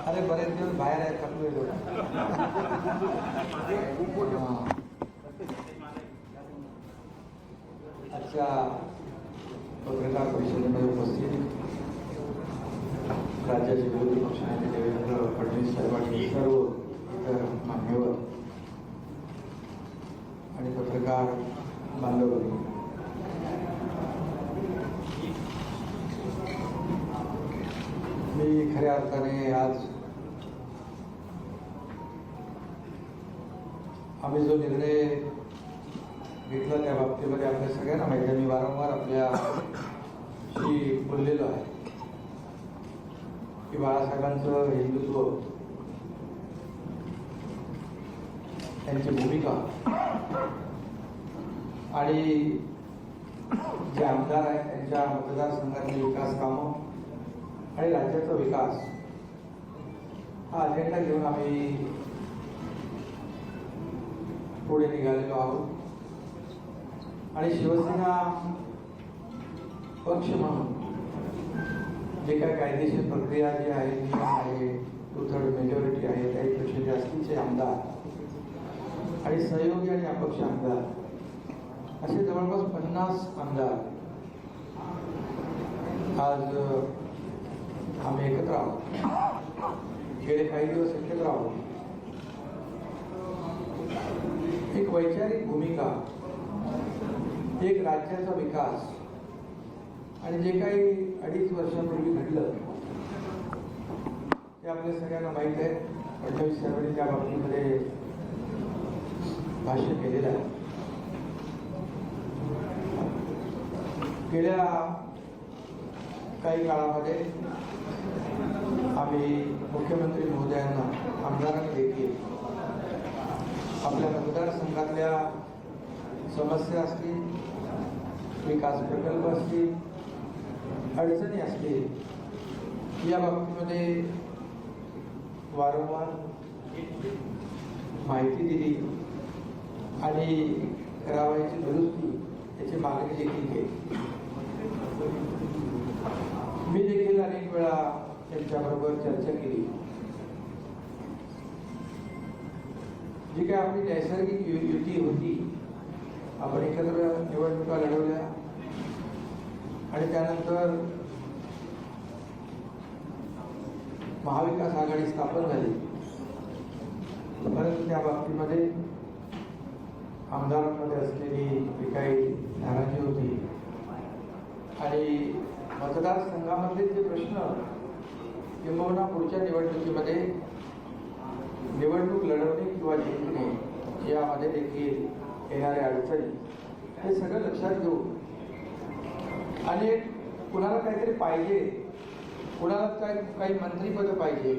अरे बरेच दिवस बाहेर आहेत थकलोय थोडं. आजच्या पत्रकार परिषदेमध्ये उपस्थित राज्याचे विरोधी पक्षनेते देवेंद्र फडणवीस साहेबांनी सर्व इतर मान्यवर आणि पत्रकार बांधवांनी मी खऱ्या अर्थाने आज आम्ही जो निर्णय घेतला त्या बाबतीमध्ये आपल्या सगळ्यांना माहिती आहे. मी वारंवार आपल्याशी बोललेलो आहे की बाळासाहेबांचं हिंदुत्व, त्यांची भूमिका आणि जे आमदार आहेत त्यांच्या मतदारसंघातले विकास कामं आणि राज्याचा विकास हा अजेंडा घेऊन आम्ही पुढे निघालेलो आहोत. आणि शिवसेना पक्ष म्हणून जे काय कायदेशीर प्रक्रिया जी आहे, नियम आहे, 2/3 मेजॉरिटी आहे, त्यापेक्षा जास्तीचे आमदार आणि सहयोगी आणि अपक्ष आमदार असे जवळपास 50 आमदार आज आम्ही एकत्र आहोत. गेले काही दिवस एकत्र आहोत. एक वैचारिक भूमिका, एक राज्याचा विकास आणि जे काही 2.5 वर्षांपूर्वी घडलं ते आपल्या सगळ्यांना माहीत आहे. फडणवीस साहेबांनी त्या बाबतीमध्ये भाष्य केलेलं आहे. गेल्या काही काळामध्ये आम्ही मुख्यमंत्री महोदयांना, आमदारांनी देखील आपल्या मतदारसंघातल्या समस्या असतील, विकास प्रकल्प असतील, अडचणी असतील, या बाबतीमध्ये वारंवार माहिती दिली आणि करावयाची दुरुस्ती याची मागणी देखील केली. मी देखील अनेक वेळा त्यांच्याबरोबर चर्चा केली. जी काय आपली नैसर्गिक युती होती, आपण एकत्र निवडणुका लढवल्या आणि त्यानंतर महाविकास आघाडी स्थापन झाली. परंतु त्या बाबतीमध्ये आमदारांमध्ये असलेली जी काही नाराजी होती आणि मतदारसंघामधले जे प्रश्न किंबहुना पुढच्या निवडणुकीमध्ये निवडणूक लढवणे किंवा जिंकणे यामध्ये देखील येणाऱ्या अडचणी, हे सगळं लक्षात घेऊन आणि कुणाला काहीतरी पाहिजे, कुणाला काही मंत्रीपदं पाहिजे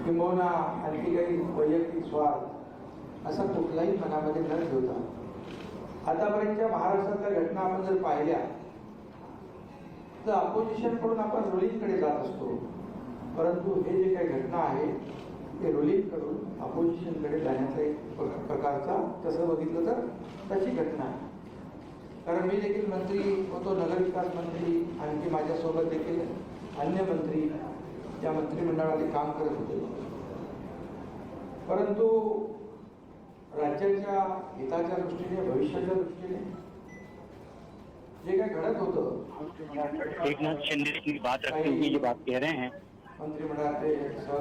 किंबहुना आणखी काही वैयक्तिक स्वार्थ असा कुठलाही मनामध्ये न ठेवता आतापर्यंतच्या महाराष्ट्रातल्या घटना आपण जर पाहिल्या तर अपोजिशनकडून आपण रुलिंगकडे जात असतो. परंतु हे जे काही घटना आहे ते रुलिंगकडून अपोजिशनकडे जाण्याचा एक प्रकारचा, तसं बघितलं तर तशी घटना आहे. कारण मी देखील मंत्री होतो, नगरविकास मंत्री, आणखी माझ्यासोबत देखील अन्य मंत्री या मंत्रिमंडळामध्ये काम करत होते. परंतु राज्याच्या हिताच्या दृष्टीने, भविष्याच्या दृष्टीने जे काय घडत होतं, एकनाथ शिंदे की बात रखते हुए ये बात कह रहे हैं मंत्रिमंडळाचे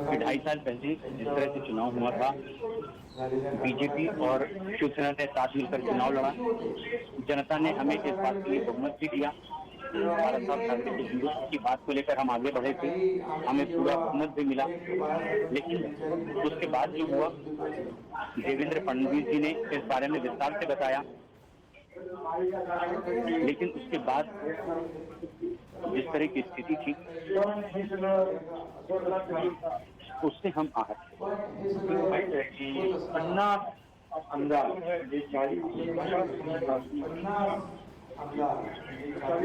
2.5 साल पहले जिस तरह से चुनाव हुआ था, बीजेपी और शिवसेना ने साथ मिलकर चुनाव लड़ा, जनता ने हमें इस बात के लिए बहुमत भी दिया। 12 साल ठाकरे के हिंदुत्व की बात को लेकर हम आगे बढ़े थे, हमें पूरा बहुमत भी मिला। लेकिन उसके बाद जो हुआ, देवेंद्र फडणवीस जी ने इस बारे में विस्तार से बताया। लेकिन उसके बाद जिस तरह की स्थिति थी उससे हम आहत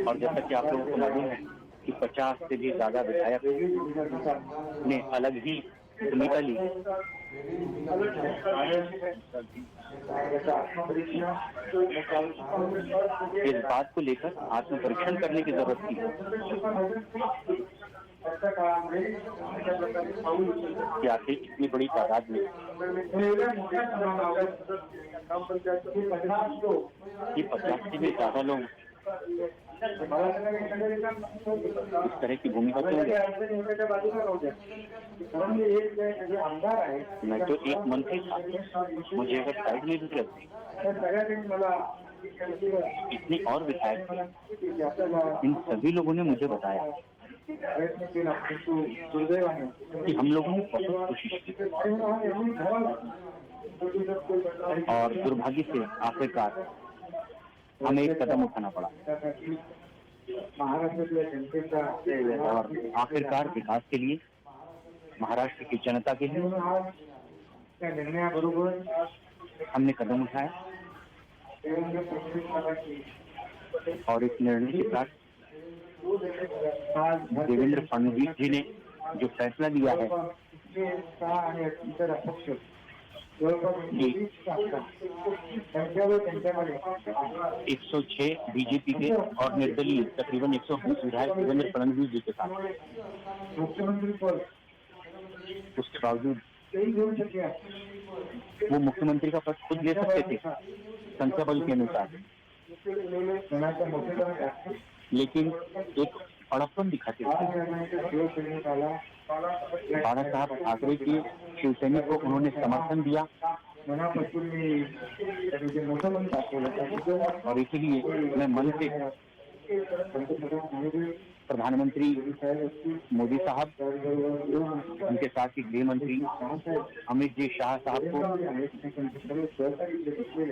और जैसा कि आप लोगों को मालूम है कि 50 से भी ज्यादा विधायक ने अलग ही भूमिका ली वेगळी भूमिका घेतात. इस बात को लेकर आत्मपरीक्षण करने की जरूरत थी कि आखिर इतनी बड़ी तादाद में ये 50 से भी ज्यादा लोग इस तरह की भूमिका क्यों ले? मैं तो एक मंत्री था, मुझे अगर साइड में भी रखते इतने और विधायक थे, इन सभी लोगों ने मुझे बताया कि हम लोगों ने बहुत कोशिश की और दुर्भाग्य से आखिरकार हमें एक कदम उठाना पड़ा और आखिरकार विकास के लिए, महाराष्ट्र की जनता के लिए हमने कदम उठाया और इस निर्णय के साथ देवेंद्र फडणवीस जी ने जो फैसला लिया है कि 106 बीजेपी के और निर्दलीय तकरीबन 120 विधायक देवेंद्र फडणवीस जी के साथ, उसके बावजूद वो मुख्यमंत्री का पद खुद ले सकते थे संख्या बल के अनुसार, लेकिन एक अड़पन दिखाते थे। बाला साहब ठाकरे के शिवसैनिक को उन्होंने समर्थन दिया और इसीलिए मैं मन से प्रधानमंत्री मोदी साहब, उनके साथ ही गृह मंत्री अमित जी शाह साहब को,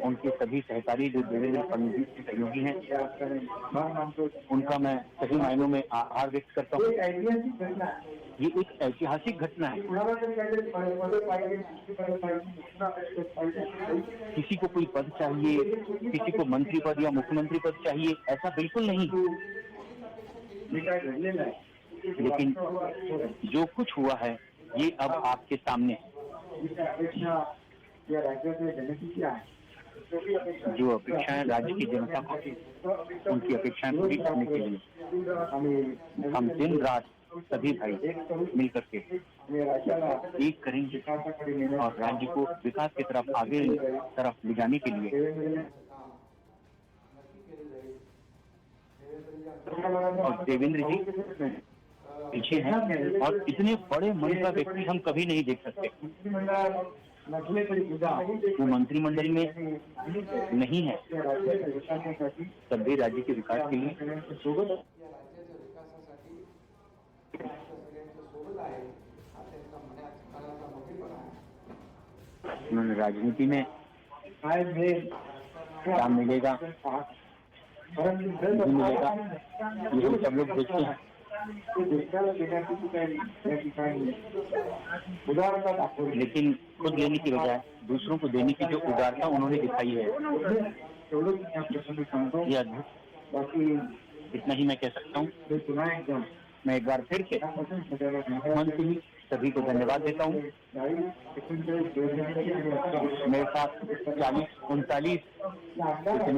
उनके सभी सहकारी जो देवेंद्र फडणवीस के सहयोगी हैं, उनका मैं सही मायनों में आभार व्यक्त करता हूँ। ये एक ऐतिहासिक घटना है। किसी को कोई पद चाहिए, किसी को मंत्री पद या मुख्यमंत्री पद चाहिए, ऐसा बिल्कुल नहीं, लेकिन जो कुछ हुआ है ये अब आपके सामने है। जो अपेक्षाएं राज्य की जनता को, उनकी अपेक्षाएं पूरी करने के लिए हम दिन रात सभी भाई मिलकर के एक करेंगे और राज्य को विकास की तरफ आगे तरफ ले जाने के लिए। और देवेंद्र जी पीछे हैं और इतने बड़े मन का व्यक्ति हम कभी नहीं देख सकते। वो मंत्रिमंडल में नहीं है, तब भी राज्य के विकास के लिए उन्होंने राजनीति में क्या मिलेगा नहीं मिलेगा ये हम सब लोग देखते हैं, लेकिन खुद लेने की बजाय दूसरों को देने की जो उदारता उन्होंने दिखाई है, ये अद्भुत। इतना ही मैं कह सकता हूँ। मैं एक बार फिर से मन से ही सभी को धन्यवाद देता हूँ। मेरे साथ 40-39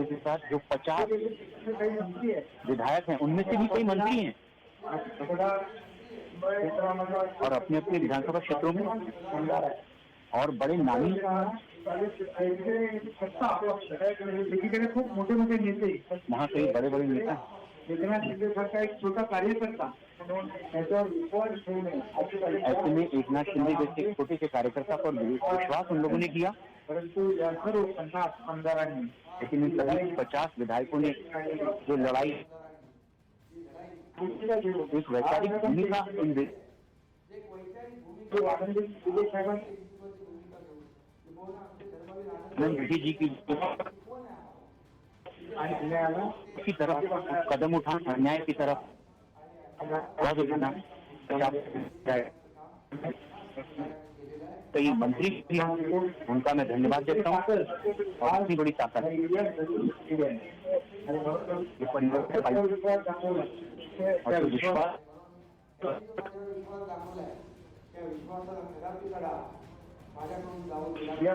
के साथ जो 50 विधायक हैं, उनमें से भी कई मंत्री हैं और अपने अपने विधानसभा क्षेत्रों में और बड़े नामी खूब मोटे मोटे नेते, वहाँ कई बड़े बड़े नेता, एक छोटा कार्यकर्ता। ऐसे में एक नाथ शिंदे जैसे छोटे से कार्यकर्ता पर विश्वास उन लोगों ने किया, परंतु लेकिन इन सभी 50 विधायकों ने जो लड़ाई, एक वैचारिक भूमिका मोदी जी की तरफ कदम उठा, अन्याय की तरफ कई मंत्री भी, उनका मैं धन्यवाद देता हूँ। और इतनी बड़ी ताकत ये परिवर्तन और विश्वास माझ्याकडून जाऊ दिला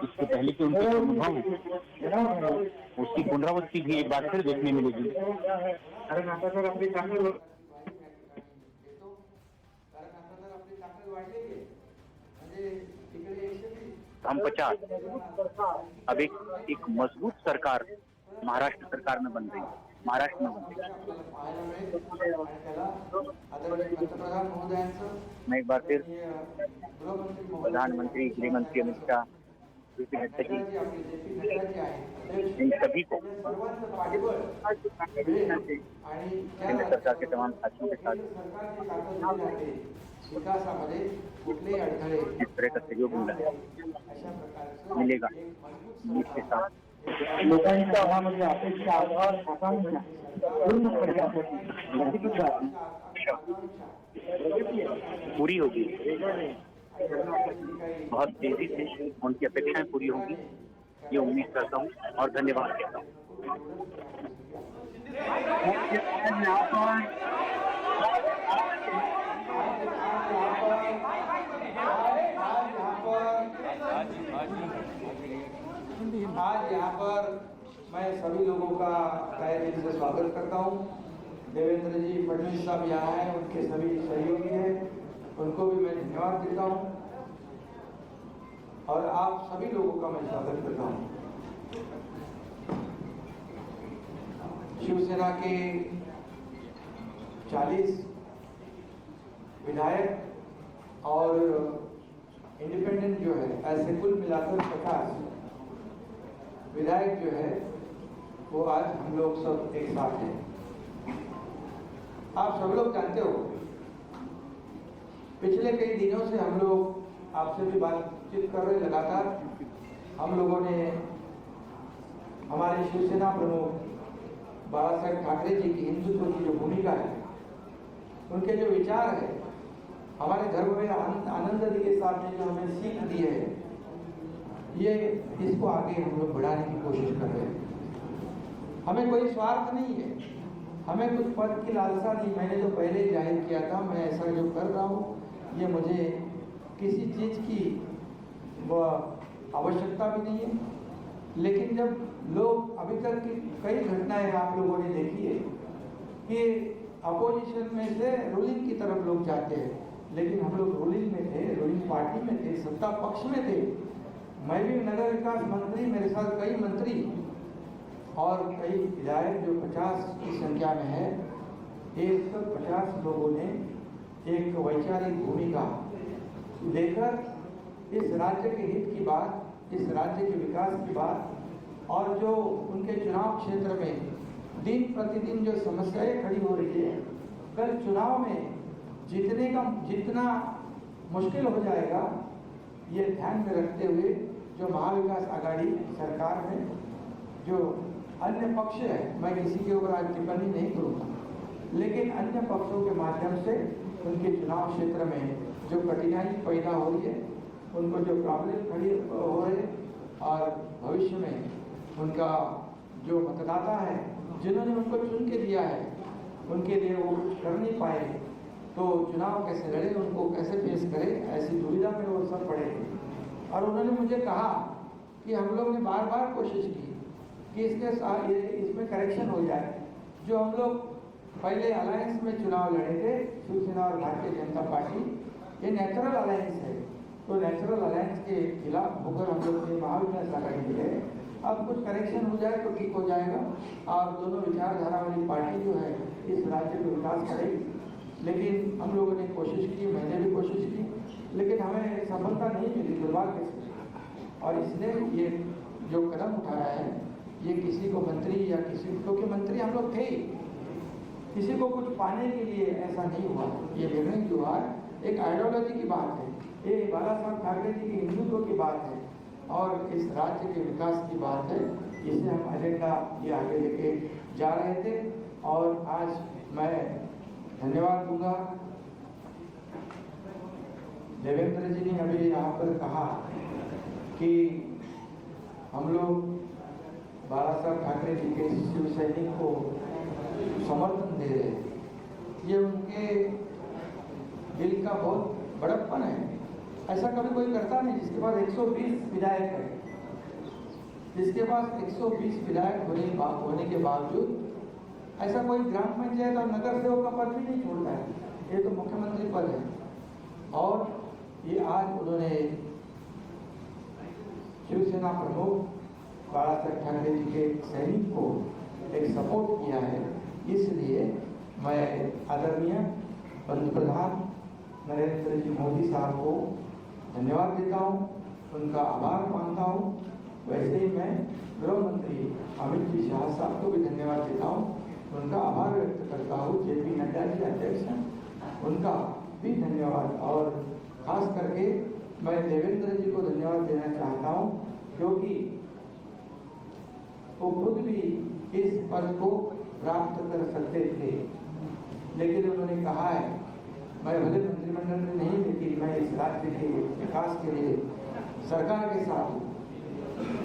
इससे पहले के उनके अनुभव उसकी पुनरावृत्ति भी एक बार फिर देखने मिलेगी। देतो कारण आता जर आपली ताकद वाढलेली आहे म्हणजे तिकडे 120 हम 50 अब एक मजबूत सरकार महाराष्ट्र सरकार में बन रही है, महाराष्ट्र में बन रही है। पंतप्रधान महोदयांचं मैं एक बार फिर प्रधानमंत्री गृहमंत्री अमित शाह विपिन नड्डा जी इन सभी को केंद्र सरकार के तमाम साथियों के साथ विकासामध्ये कुठलेही अडथळे इस तरह का सहयोग मिलेगा नीट के साथ लोकांच्या आवामध्ये अपेक्षा आधार आकांक्षा पूर्ण करण्यासाठी पूरी होगी, बहुत तेजी से उनकी अपेक्षाएं पूरी होंगी, ये उम्मीद करता हूँ और धन्यवाद कहता हूँ। आज यहाँ पर मैं सभी लोगों का तहे दिल से स्वागत करता हूँ। देवेंद्र जी फडणवीस साहब यहाँ हैं, उनके सभी सहयोगी हैं, उनको भी मैं धन्यवाद देता हूँ और आप सभी लोगों का मैं स्वागत करता हूँ। शिवसेना के 40 विधायक और इंडिपेंडेंट जो है ऐसे कुल मिलाकर 50 विधायक जो है वो आज हम लोग सब एक साथ हैं। आप सब लोग जानते हो पिछले कई दिनों से हम लोग आपसे भी बातचीत कर रहे लगातार। हम लोगों ने हमारे शिवसेना प्रमुख बाला साहेब ठाकरे जी की हिंदुत्व की जो भूमिका है, उनके जो विचार है, हमारे धर्म में आनंद के साथ में जो हमें सीख दी है, ये इसको आगे हम लोग बढ़ाने की कोशिश कर रहे हैं। हमें कोई स्वार्थ नहीं है, हमें कुछ पद की लालसा नहीं। मैंने जो पहले जाहिर किया था, मैं ऐसा जो कर रहा हूँ ये मुझे किसी चीज़ की आवश्यकता भी नहीं है। लेकिन जब लोग अभी तक की कई घटनाएं आप लोगों ने देखी है कि अपोजिशन में से रूलिंग की तरफ लोग जाते हैं, लेकिन हम लोग रूलिंग में थे, रूलिंग पार्टी में थे, सत्ता पक्ष में थे। मैं भी नगर विकास मंत्री, मेरे साथ कई मंत्री और कई विधायक जो 50 की संख्या में है। 150 लोगों ने एक वैचारिक भूमिका लेकर इस राज्य के हित की बात, इस राज्य के विकास की बात और जो उनके चुनाव क्षेत्र में दिन प्रतिदिन जो समस्याएं खड़ी हो रही है, कल चुनाव में जितना मुश्किल हो जाएगा, ये ध्यान में रखते हुए जो महाविकास आघाड़ी सरकार में जो अन्य पक्ष है, मैं किसी के ऊपर आज टिप्पणी नहीं करूँगा, लेकिन अन्य पक्षों के माध्यम से उनके चुनाव क्षेत्र में जो कठिनाई पैदा हो रही है, उनको जो प्रॉब्लम खड़ी हो रहे और भविष्य में उनका जो मतदाता है, जिन्होंने उनको चुन के दिया है, उनके लिए वो कुछ कर नहीं पाए, तो चुनाव कैसे लड़े, उनको कैसे फेस करे, ऐसी दुविधा में वो सब पड़े। और उन्होंने मुझे कहा कि हम लोग ने बार बार कोशिश की कि इसमें करेक्शन हो जाए। जो हम लोग पहले अलायंस में चुनाव लड़े थे, शिवसेना और भारतीय जनता पार्टी, ये नेचुरल अलायंस है, तो नेचुरल अलायंस के खिलाफ होकर हम लोग ने महाविकास आघाड़ी की है। अब कुछ करेक्शन हो जाए तो ठीक हो जाएगा और दोनों विचारधारा वाली पार्टी जो है इस राज्य को विकास करेगी। लेकिन हम लोगों ने कोशिश की, मैंने भी कोशिश की, लेकिन हमें सफलता नहीं मिली दुर्भाग्य से। और इसने ये जो कदम उठाया है, ये किसी को मंत्री या किसी क्योंकि मंत्री हम लोग थे, किसी को कुछ पाने के लिए ऐसा नहीं हुआ। ये निर्णय जो हुआ एक आइडियोलॉजी की बात है, ये बाला साहब ठाकरे जी की हिंदुत्व की बात है और इस राज्य के विकास की बात है। इसे हम एजेंडा ये आगे लेके जा रहे थे और आज मैं धन्यवाद दूंगा। देवेंद्र जी ने अभी यहाँ पर कहा कि हम लोग बाला साहब ठाकरे जी के शिव सैनिक को समर्थन दे रहे हैं। ये उनके दिल का बहुत बड़प्पन है। ऐसा कभी कोई करता नहीं जिसके पास 120 विधायक है, जिसके पास 120 विधायक होने के बावजूद ऐसा कोई ग्राम पंचायत और नगर सेवक का पद भी नहीं छोड़ता है। ये तो मुख्यमंत्री पद है और ये आज उन्होंने शिवसेना प्रमुख बाला साहेब ठाकरे जी के सैनिक को एक सपोर्ट किया है। इसलिए मैं आदरणीय पंतप्रधान नरेंद्र जी मोदी साहब को धन्यवाद देता हूँ, उनका आभार मानता हूँ। वैसे ही मैं गृह मंत्री अमित जी शाह साहब को भी धन्यवाद देता हूँ, उनका आभार व्यक्त करता हूँ। जेपी नड्डा जी अध्यक्ष हैं, उनका भी धन्यवाद। और खास करके मैं देवेंद्र जी को धन्यवाद देना चाहता हूँ, क्योंकि वो खुद भी इस पद को प्राप्त कर सकते थे, लेकिन उन्होंने कहा है मैं भले मंत्रिमंडल में नहीं, लेकिन मैं इस राज्य के विकास के लिए सरकार के साथ हूँ।